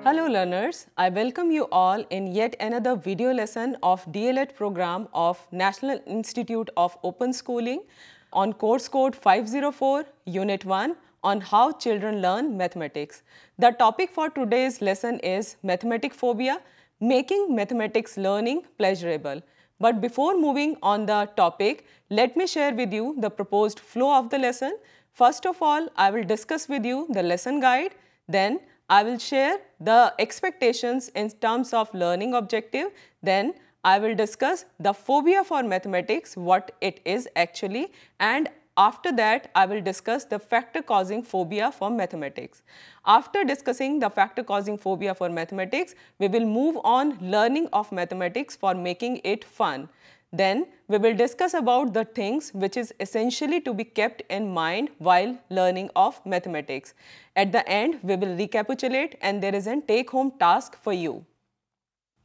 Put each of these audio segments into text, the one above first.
Hello learners, I welcome you all in yet another video lesson of D.El.Ed program of National Institute of Open Schooling on course code 504 Unit 1 on how children learn mathematics. The topic for today's lesson is mathematic phobia, making mathematics learning pleasurable. But before moving on the topic, let me share with you the proposed flow of the lesson. First of all, I will discuss with you the lesson guide, then I will share the expectations in terms of learning objective, then I will discuss the phobia for mathematics, what it is actually, and after that I will discuss the factor causing phobia for mathematics. After discussing the factor causing phobia for mathematics, we will move on learning of mathematics for making it fun. Then we will discuss about the things which is essentially to be kept in mind while learning of mathematics. At the end, we will recapitulate and there is a take-home task for you.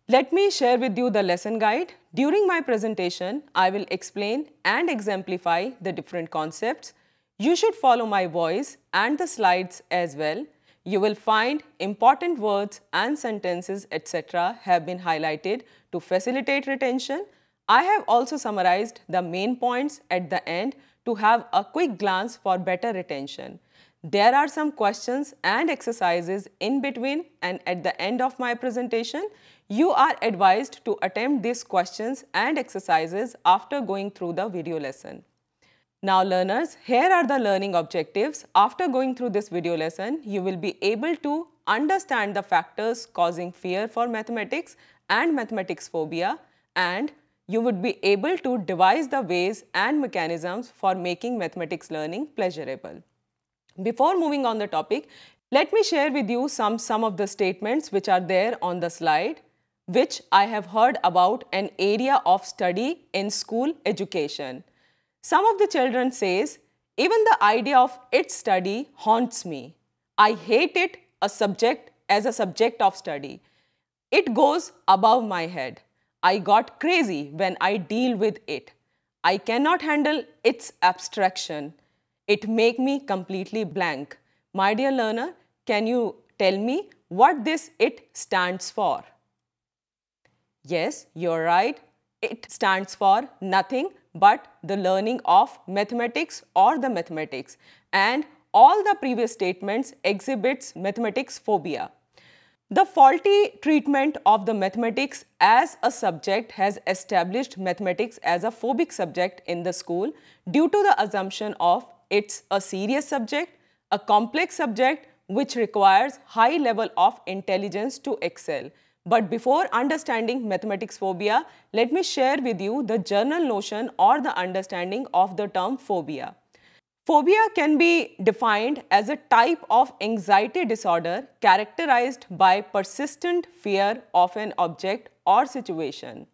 Let me share with you the lesson guide. During my presentation, I will explain and exemplify the different concepts. You should follow my voice and the slides as well. You will find important words and sentences etc. have been highlighted to facilitate retention. I have also summarized the main points at the end to have a quick glance for better retention. There are some questions and exercises in between, and at the end of my presentation, you are advised to attempt these questions and exercises after going through the video lesson. Now learners, here are the learning objectives. After going through this video lesson, you will be able to understand the factors causing fear for mathematics and mathematics phobia, and you would be able to devise the ways and mechanisms for making mathematics learning pleasurable. Before moving on the topic, let me share with you some of the statements which are there on the slide, which I have heard about an area of study in school education. Some of the children says, even the idea of its study haunts me. I hate it as a subject of study. It goes above my head. I got crazy when I deal with it. I cannot handle its abstraction. It make me completely blank. My dear learner, can you tell me what this "it" stands for? Yes, you're right. It stands for nothing but the learning of mathematics or the mathematics, and all the previous statements exhibits mathematics phobia. The faulty treatment of the mathematics as a subject has established mathematics as a phobic subject in the school due to the assumption of it's a serious subject, a complex subject which requires high level of intelligence to excel. But before understanding mathematics phobia, let me share with you the general notion or the understanding of the term phobia. Phobia can be defined as a type of anxiety disorder characterized by persistent fear of an object or situation.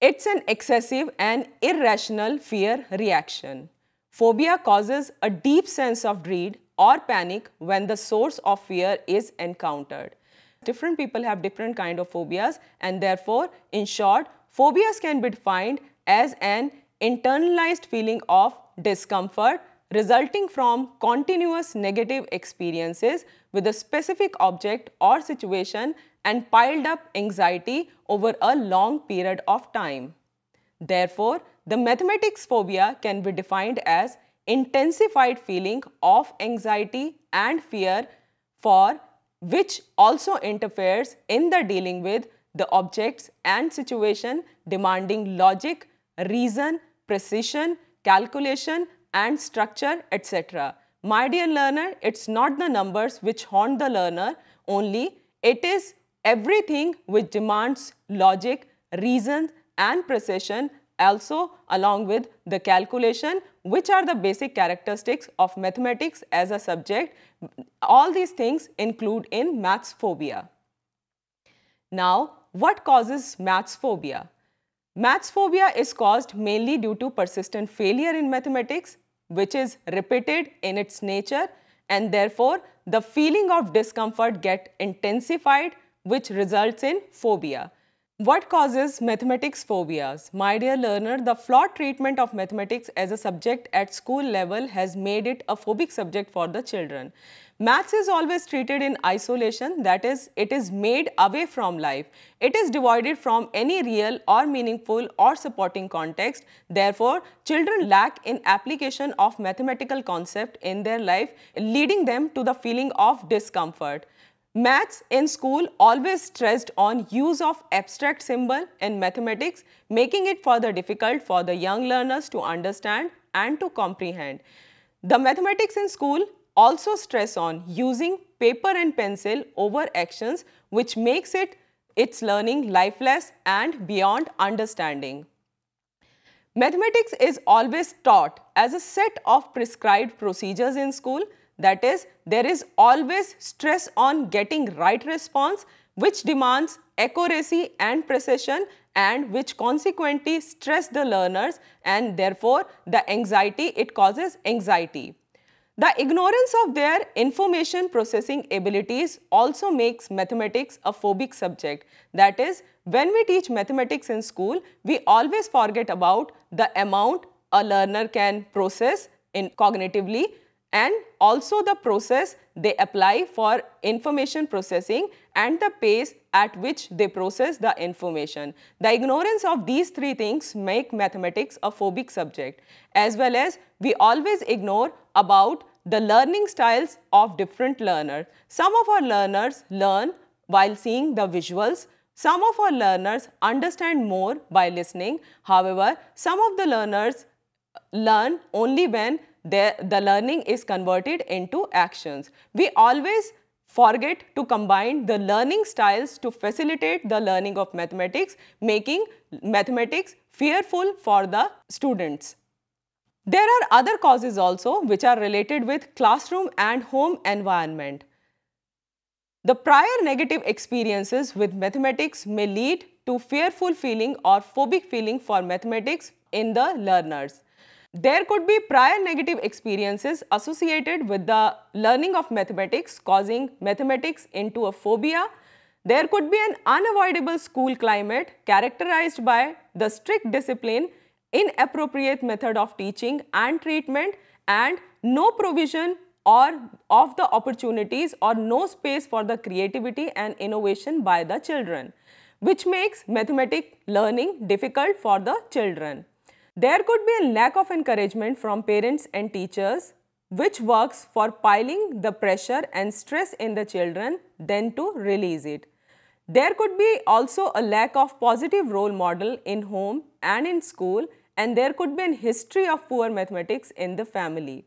It's an excessive and irrational fear reaction. Phobia causes a deep sense of dread or panic when the source of fear is encountered. Different people have different kind of phobias, and therefore, in short, phobias can be defined as an internalized feeling of discomfort resulting from continuous negative experiences with a specific object or situation and piled up anxiety over a long period of time. Therefore, the mathematics phobia can be defined as intensified feeling of anxiety and fear for which also interferes in the dealing with the objects and situation demanding logic, reason, precision, calculation and structure, etc. My dear learner, it's not the numbers which haunt the learner only, it is everything which demands logic, reason and precision, also along with the calculation, which are the basic characteristics of mathematics as a subject. All these things include in maths phobia. Now, what causes maths phobia? Maths phobia is caused mainly due to persistent failure in mathematics, which is repeated in its nature, and therefore the feeling of discomfort gets intensified, which results in phobia. What causes mathematics phobias? My dear learner, the flawed treatment of mathematics as a subject at school level has made it a phobic subject for the children. Maths is always treated in isolation, that is, it is made away from life. It is devoid from any real or meaningful or supporting context. Therefore, children lack in application of mathematical concept in their life, leading them to the feeling of discomfort. Maths in school always stressed on use of abstract symbol in mathematics, making it further difficult for the young learners to understand and to comprehend. The mathematics in school also stress on using paper and pencil over actions, which makes its learning lifeless and beyond understanding. Mathematics is always taught as a set of prescribed procedures in school. That is, there is always stress on getting right response, which demands accuracy and precision, and which consequently stress the learners, and therefore the anxiety, it causes anxiety. The ignorance of their information processing abilities also makes mathematics a phobic subject. That is, when we teach mathematics in school, we always forget about the amount a learner can process cognitively, and also the process they apply for information processing and the pace at which they process the information. The ignorance of these three things make mathematics a phobic subject, as well as we always ignore about the learning styles of different learners. Some of our learners learn while seeing the visuals. Some of our learners understand more by listening. However, some of the learners learn only when the learning is converted into actions. We always forget to combine the learning styles to facilitate the learning of mathematics, making mathematics fearful for the students. There are other causes also which are related with classroom and home environment. The prior negative experiences with mathematics may lead to fearful feeling or phobic feeling for mathematics in the learners. There could be prior negative experiences associated with the learning of mathematics, causing mathematics into a phobia. There could be an unavoidable school climate characterized by the strict discipline, inappropriate method of teaching and treatment, and no provision of the opportunities or no space for the creativity and innovation by the children, which makes mathematics learning difficult for the children. There could be a lack of encouragement from parents and teachers, which works for piling the pressure and stress in the children then to release it. There could be also a lack of positive role model in home and in school, and there could be a history of poor mathematics in the family.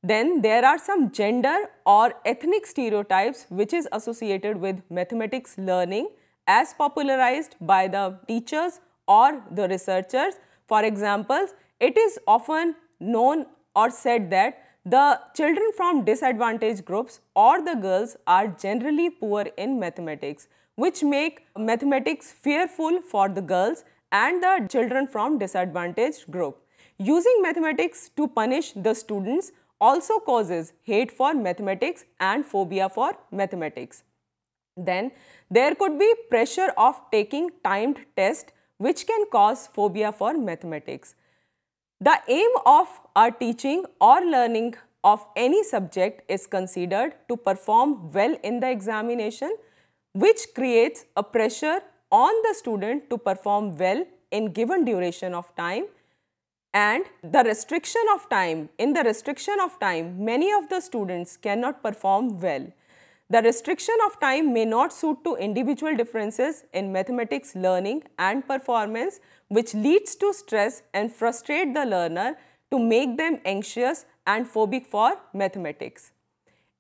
Then there are some gender or ethnic stereotypes which is associated with mathematics learning as popularized by the teachers or the researchers. For example, it is often known or said that the children from disadvantaged groups or the girls are generally poor in mathematics, which make mathematics fearful for the girls and the children from disadvantaged group. Using mathematics to punish the students also causes hate for mathematics and phobia for mathematics. Then there could be pressure of taking timed tests, which can cause phobia for mathematics. The aim of our teaching or learning of any subject is considered to perform well in the examination, which creates a pressure on the student to perform well in given duration of time. And the restriction of time, in the restriction of time, many of the students cannot perform well. The restriction of time may not suit to individual differences in mathematics learning and performance, which leads to stress and frustrate the learner to make them anxious and phobic for mathematics.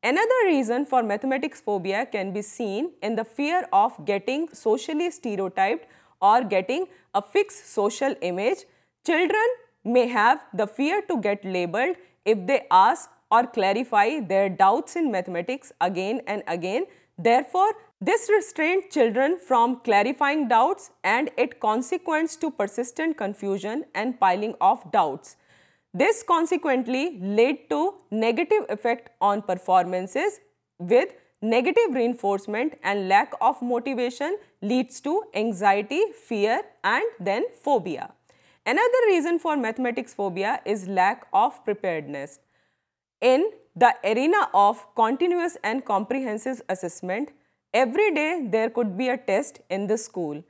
Another reason for mathematics phobia can be seen in the fear of getting socially stereotyped or getting a fixed social image. Children may have the fear to get labeled if they ask or clarify their doubts in mathematics again and again. Therefore, this restrains children from clarifying doubts, and it consequents to persistent confusion and piling of doubts. This consequently led to negative effect on performances, with negative reinforcement and lack of motivation leads to anxiety, fear, and then phobia. Another reason for mathematics phobia is lack of preparedness. In the arena of continuous and comprehensive assessment, every day there could be a test in the school.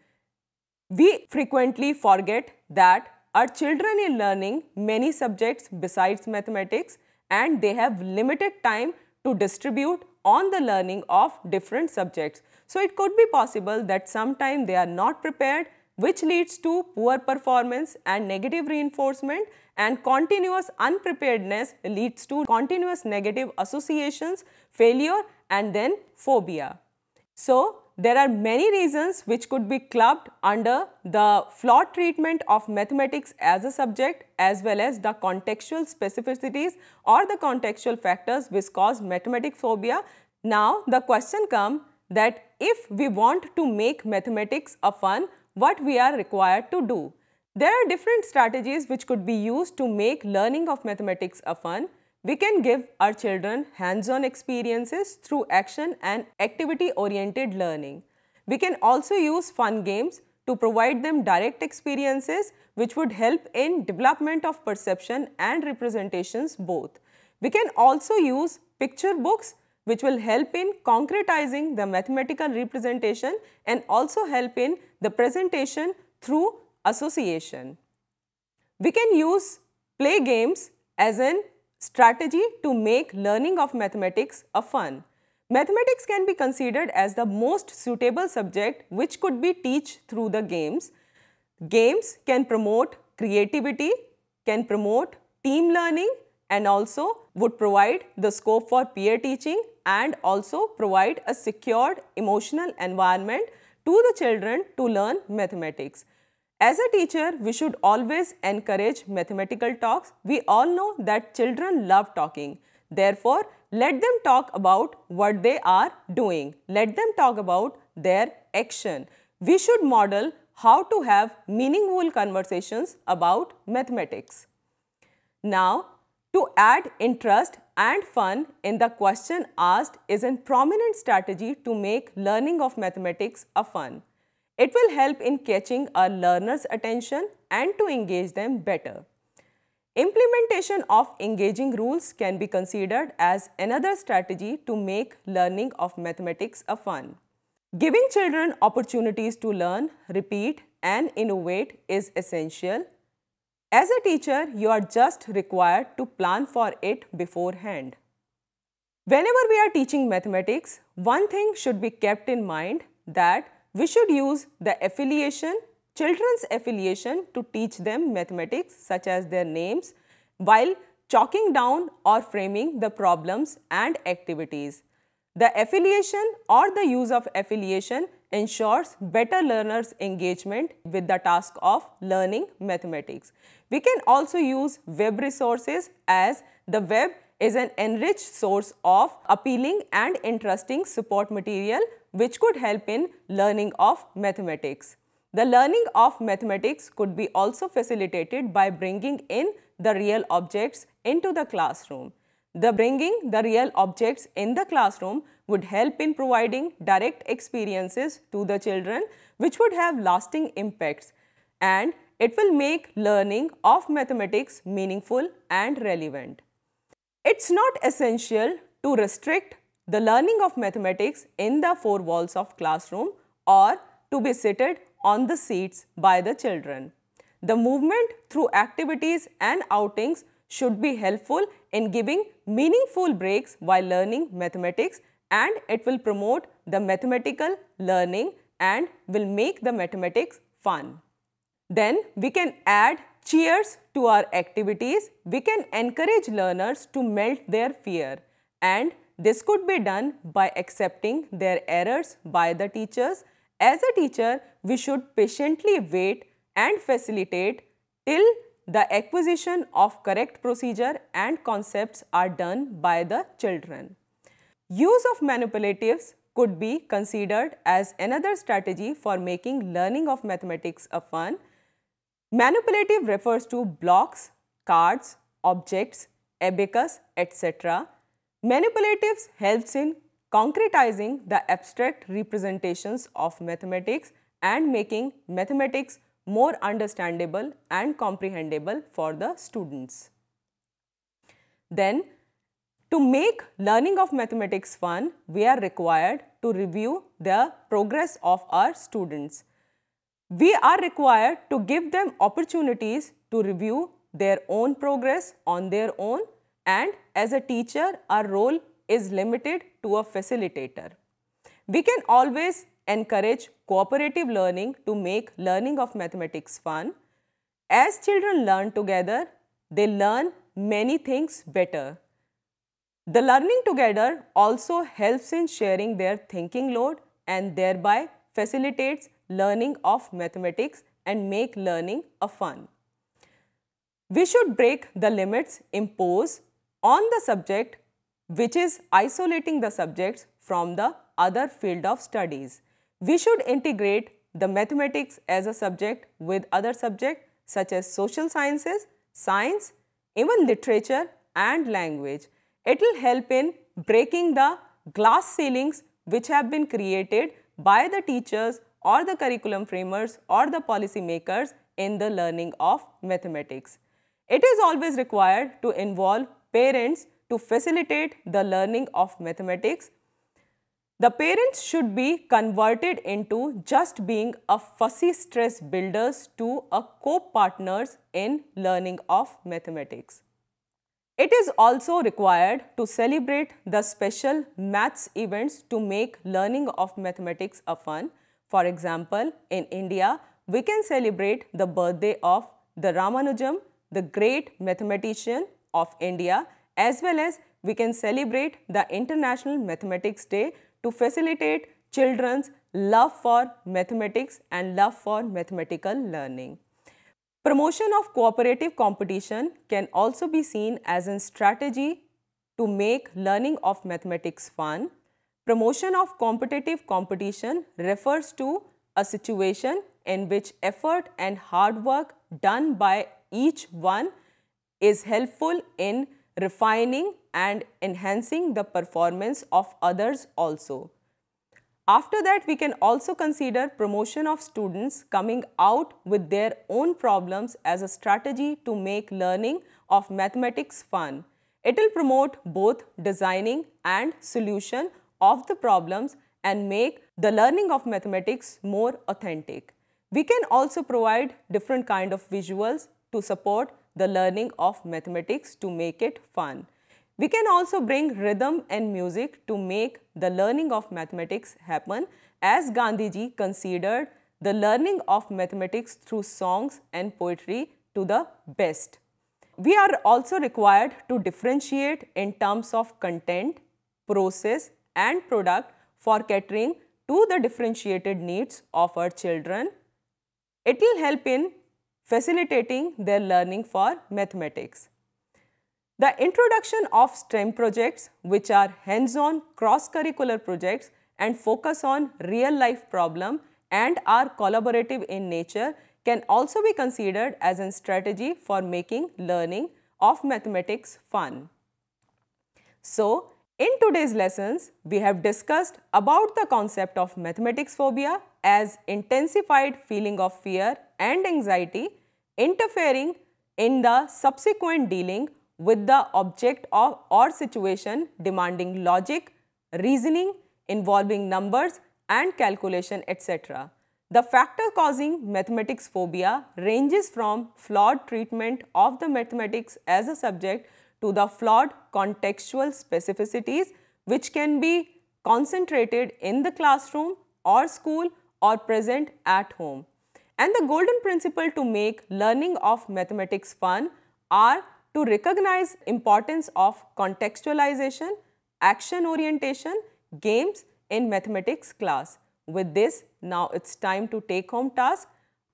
We frequently forget that our children are learning many subjects besides mathematics, and they have limited time to distribute on the learning of different subjects. So it could be possible that sometimes they are not prepared, which leads to poor performance and negative reinforcement, and continuous unpreparedness leads to continuous negative associations, failure, and then phobia. So there are many reasons which could be clubbed under the flawed treatment of mathematics as a subject, as well as the contextual specificities or the contextual factors which cause mathematics phobia. Now the question comes that if we want to make mathematics a fun, what we are required to do? There are different strategies which could be used to make learning of mathematics a fun. We can give our children hands-on experiences through action and activity-oriented learning. We can also use fun games to provide them direct experiences which would help in development of perception and representations both. We can also use picture books which will help in concretizing the mathematical representation and also help in the presentation through association. We can use play games as an strategy to make learning of mathematics a fun. Mathematics can be considered as the most suitable subject which could be taught through the games. Games can promote creativity, can promote team learning, and also would provide the scope for peer teaching and also provide a secured emotional environment to the children to learn mathematics. As a teacher, we should always encourage mathematical talks. We all know that children love talking. Therefore, let them talk about what they are doing. Let them talk about their action. We should model how to have meaningful conversations about mathematics. Now, to add interest and fun in the question asked is a prominent strategy to make learning of mathematics a fun. It will help in catching a learner's attention and to engage them better. Implementation of engaging rules can be considered as another strategy to make learning of mathematics a fun. Giving children opportunities to learn, repeat, and innovate is essential. As a teacher, you are just required to plan for it beforehand. Whenever we are teaching mathematics, one thing should be kept in mind that we should use the affiliation, children's affiliation to teach them mathematics such as their names while chalking down or framing the problems and activities. The affiliation or the use of affiliation ensures better learners' engagement with the task of learning mathematics. We can also use web resources as the web is an enriched source of appealing and interesting support material which could help in learning of mathematics. The learning of mathematics could be also facilitated by bringing in the real objects into the classroom. Bringing the real objects in the classroom would help in providing direct experiences to the children which would have lasting impacts, and it will make learning of mathematics meaningful and relevant. It's not essential to restrict the learning of mathematics in the four walls of classroom or to be seated on the seats by the children. The movement through activities and outings should be helpful in giving meaningful breaks while learning mathematics, and it will promote the mathematical learning and will make the mathematics fun. Then we can add cheers to our activities. We can encourage learners to melt their fear, and this could be done by accepting their errors by the teachers. As a teacher, we should patiently wait and facilitate till the acquisition of correct procedure and concepts are done by the children. Use of manipulatives could be considered as another strategy for making learning of mathematics a fun. Manipulative refers to blocks, cards, objects, abacus, etc. Manipulatives helps in concretizing the abstract representations of mathematics and making mathematics more understandable and comprehensible for the students. Then, To make learning of mathematics fun, we are required to review the progress of our students. We are required to give them opportunities to review their own progress on their own, and as a teacher, our role is limited to a facilitator. We can always encourage cooperative learning to make learning of mathematics fun. As children learn together, they learn many things better. The learning together also helps in sharing their thinking load and thereby facilitates learning of mathematics and make learning a fun. We should break the limits imposed on the subject, which is isolating the subjects from the other field of studies. We should integrate the mathematics as a subject with other subjects such as social sciences, science, even literature and language. It will help in breaking the glass ceilings which have been created by the teachers or the curriculum framers or the policy makers in the learning of mathematics. It is always required to involve parents to facilitate the learning of mathematics. The parents should be converted into just being a fussy stress builders to a co-partners in learning of mathematics. It is also required to celebrate the special maths events to make learning of mathematics a fun. For example, in India, we can celebrate the birthday of the Ramanujam, the great mathematician of India, as well as we can celebrate the International Mathematics Day to facilitate children's love for mathematics and love for mathematical learning. Promotion of cooperative competition can also be seen as a strategy to make learning of mathematics fun. Promotion of competitive competition refers to a situation in which effort and hard work done by each one is helpful in refining and enhancing the performance of others also. After that, we can also consider promotion of students coming out with their own problems as a strategy to make learning of mathematics fun. It will promote both designing and solution of the problems and make the learning of mathematics more authentic. We can also provide different kind of visuals to support the learning of mathematics to make it fun. We can also bring rhythm and music to make the learning of mathematics happen, as Gandhiji considered the learning of mathematics through songs and poetry to the best. We are also required to differentiate in terms of content, process and product for catering to the differentiated needs of our children. It will help in facilitating their learning for mathematics. The introduction of STEM projects, which are hands-on cross-curricular projects and focus on real-life problem and are collaborative in nature, can also be considered as a strategy for making learning of mathematics fun. So, in today's lessons, we have discussed about the concept of mathematics phobia as intensified feeling of fear and anxiety interfering in the subsequent dealing with the object of or situation demanding logic, reasoning, involving numbers and calculation, etc. The factor causing mathematics phobia ranges from flawed treatment of the mathematics as a subject to the flawed contextual specificities which can be concentrated in the classroom or school or present at home. And the golden principle to make learning of mathematics fun are to recognize importance of contextualization, action orientation, games in mathematics class. With this, now it's time to take home task.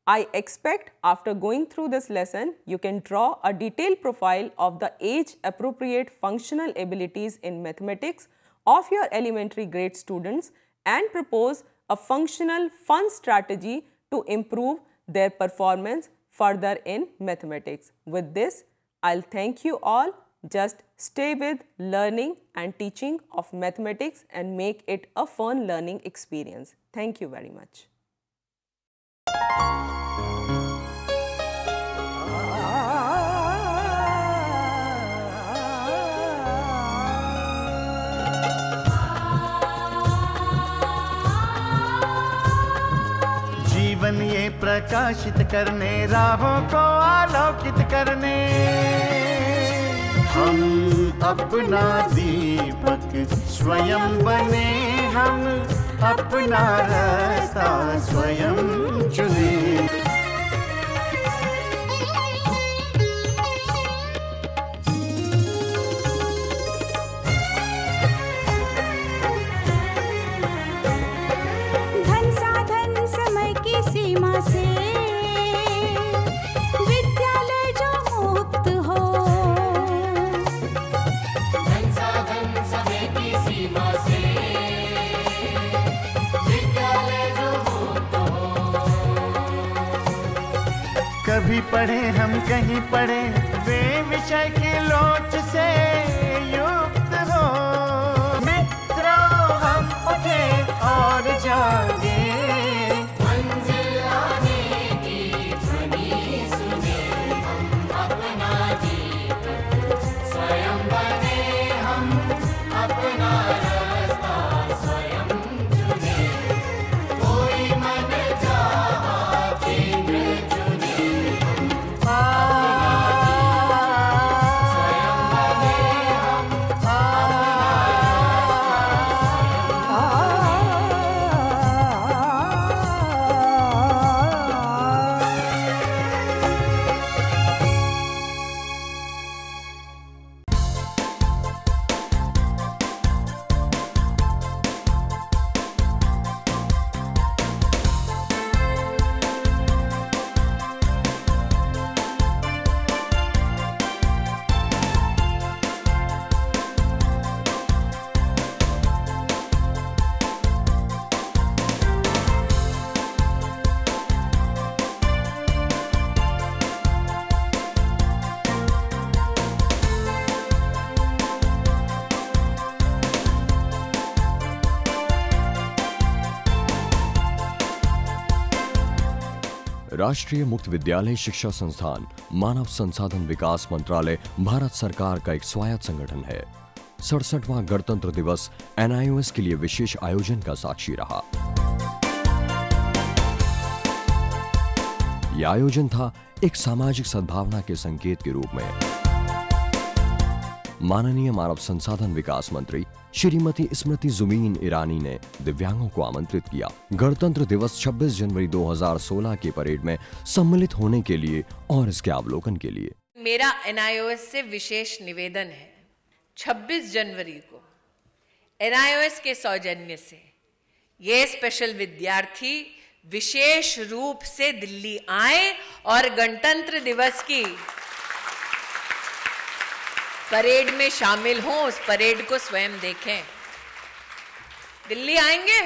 I expect after going through this lesson, you can draw a detailed profile of the age-appropriate functional abilities in mathematics of your elementary grade students and propose a functional fun strategy to improve their performance further in mathematics. With this, I'll thank you all. Just stay with learning and teaching of mathematics and make it a fun learning experience. Thank you very much. जीवन ये प्रकाशित करने, राहों को आलोकित करने। हम अपना दीपक स्वयं बने, हम अपना रास्ता स्वयं चुने। सीमा से विद्यालय जो मुक्त हो, धन साधन समय की सीमा से विद्यालय जो मुक्त हो। कभी पढ़े हम कहीं पढ़े, वे विषय की लोच से युक्त हो। मित्रों हम उठे और जागे, राष्ट्रीय मुक्त विद्यालय शिक्षा संस्थान मानव संसाधन विकास मंत्रालय भारत सरकार का एक स्वायत्त संगठन है। 67वां गणतंत्र दिवस NIOS के लिए विशेष आयोजन का साक्षी रहा। यह आयोजन था एक सामाजिक सद्भावना के संकेत के रूप में। माननीय मानव संसाधन विकास मंत्री श्रीमती स्मृति जुबीन ईरानी ने दिव्यांगों को आमंत्रित किया गणतंत्र दिवस 26 जनवरी 2016 के परेड में सम्मिलित होने के लिए और इसके अवलोकन के लिए। मेरा NIOS से विशेष निवेदन है, 26 जनवरी को NIOS के सौजन्य से ये स्पेशल विद्यार्थी विशेष रूप से दिल्ली आए और गणतंत्र दिवस की परेड में शामिल हों, उस परेड को स्वयं देखें। दिल्ली आएंगे?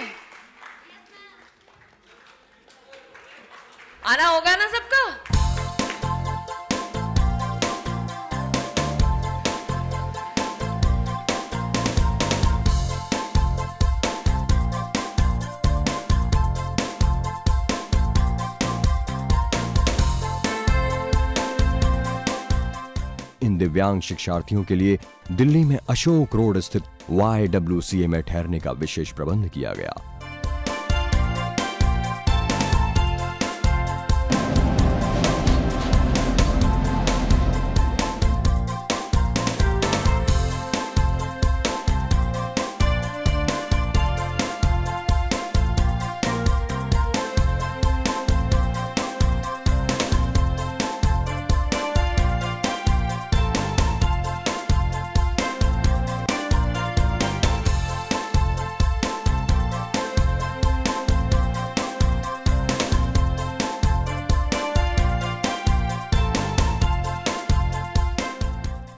आना होगा ना सबका? इन दिव्यांग शिक्षार्थियों के लिए दिल्ली में अशोक रोड स्थित YWCA में ठहरने का विशेष प्रबंध किया गया।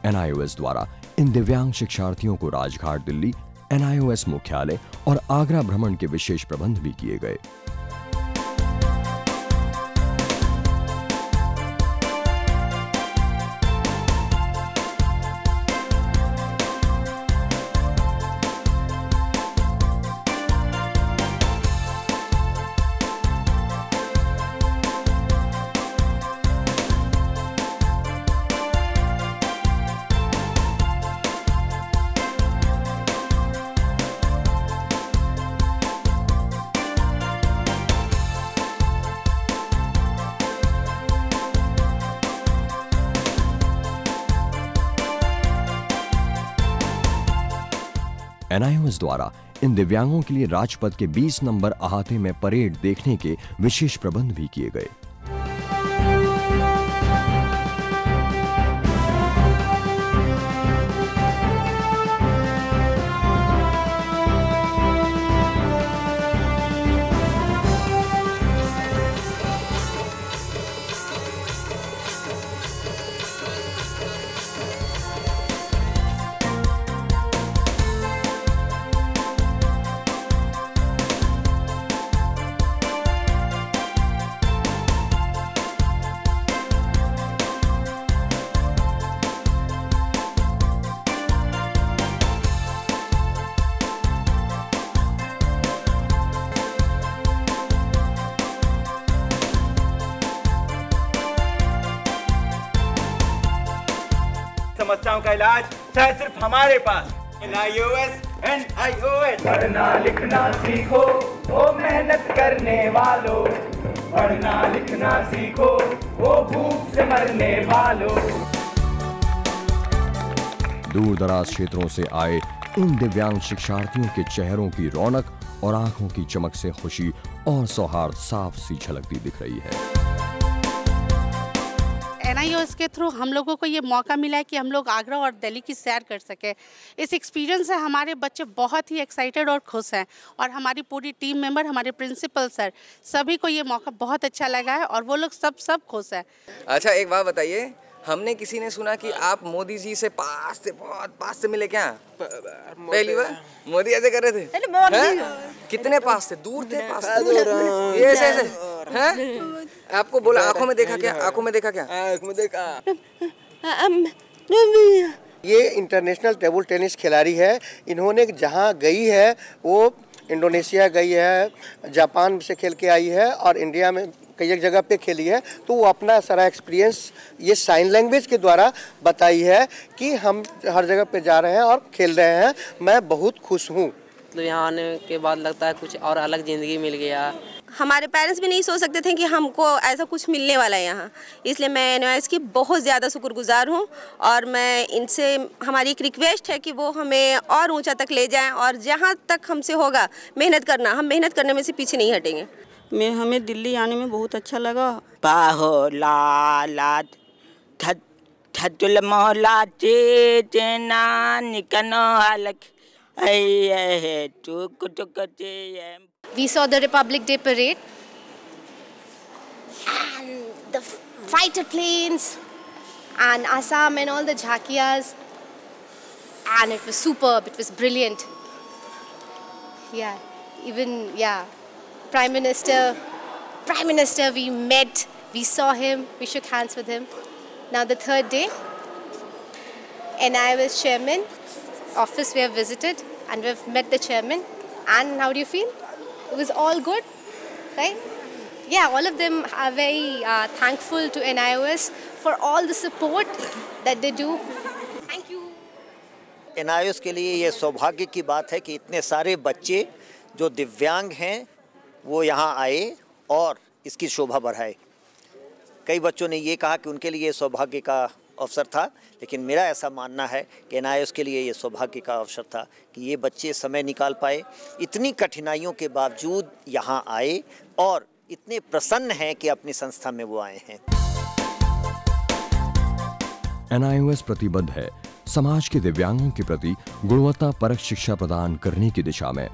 NIOS द्वारा इन दिव्यांग शिक्षार्थियों को राजघाट दिल्ली, NIOS मुख्यालय और आगरा भ्रमण के विशेष प्रबंध भी किए गए। NIOS द्वारा इन दिव्यांगों के लिए राजपथ के 20 नंबर अहाते में परेड देखने के विशेष प्रबंध भी किए गए। समस्याओं का इलाज शायद सिर्फ हमारे पास। NIOS NIOS। पढ़ना लिखना सीखो ओ मेहनत करने वालों, पढ़ना लिखना सीखो ओ भूख से मरने वालों। दूर दराज क्षेत्रों से आए इन दिव्यांग शिक्षार्थियों के चेहरों की रौनक और आंखों की चमक से खुशी और सौहार्द साफ सी झलकती दिख रही है। NIOS के थ्रू हम लोगों को ये मौका मिला है कि हम लोग आगरा और दिल्ली की सैर कर सकें। इस एक्सपीरियंस से हमारे बच्चे बहुत ही एक्साइटेड और खुश हैं और हमारी पूरी टीम मेंबर, हमारे प्रिंसिपल सर, सभी को ये मौका बहुत अच्छा लगा है और वो लोग सब खुश हैं। अच्छा, एक बात बताइए, हमने किसी ने सुना कि आप मोदी जी से बहुत पास से मिले क्या? पहली बार मोदी ऐसे कर रहे थे? कितने पास थे? दूर थे? पास थे? ये ऐसे हैं? आपको बोला आंखों में देखा क्या? आंखों में देखा क्या? आंखों में देखा। ये इंटरनेशनल टेबल टेनिस खिलाड़ी है। इन्होंने जहाँ गई है वो इंडोनेशिया गई है, जापान से खेल के आई है और इंडिया में कई एक जगह पे खेली है। तो वो अपना सारा एक्सपीरियंस ये साइन लैंग्वेज के द्वारा बताई है कि हम हर जगह पे जा रहे हैं और खेल रहे हैं। मैं बहुत खुश हूँ। तो यहाँ आने के बाद लगता है कुछ और अलग ज़िंदगी मिल गया। हमारे पेरेंट्स भी नहीं सोच सकते थे कि हमको ऐसा कुछ मिलने वाला है यहाँ, इसलिए मैं NIOS की बहुत ज़्यादा शुक्रगुजार हूँ और मैं इनसे हमारी एक रिक्वेस्ट है कि वो हमें और ऊंचा तक ले जाएं और जहाँ तक हमसे होगा मेहनत करना, हम मेहनत करने में से पीछे नहीं हटेंगे। हमें दिल्ली आने में बहुत अच्छा लगा। We saw the Republic Day parade and the fighter planes and Assam and all the jhakias, and it was superb, it was brilliant. Yeah, even Prime Minister we met, we saw him, we shook hands with him. Now the third day, NIOS chairman office we have visited and we've met the chairman. And how do you feel? It was all good, right? Yeah, all of them are very thankful to NIOS for all the support that they do. Thank you. NIOS के लिए ये सौभाग्य की बात है कि इतने सारे बच्चे जो दिव्यांग हैं वो यहाँ आए और इसकी शोभा बढ़ाए। कई बच्चों ने ये कहा कि उनके लिए सौभाग्य का अवसर था, लेकिन मेरा ऐसा मानना है कि NIOS के लिए ये सौभाग्य का अवसर था कि ये बच्चे समय निकाल पाए, इतनी कठिनाइयों के बावजूद यहाँ आए और इतने प्रसन्न हैं कि अपनी संस्था में वो आए हैं। NIOS प्रतिबद्ध है समाज के दिव्यांगों के प्रति गुणवत्ता परक शिक्षा प्रदान करने की दिशा में।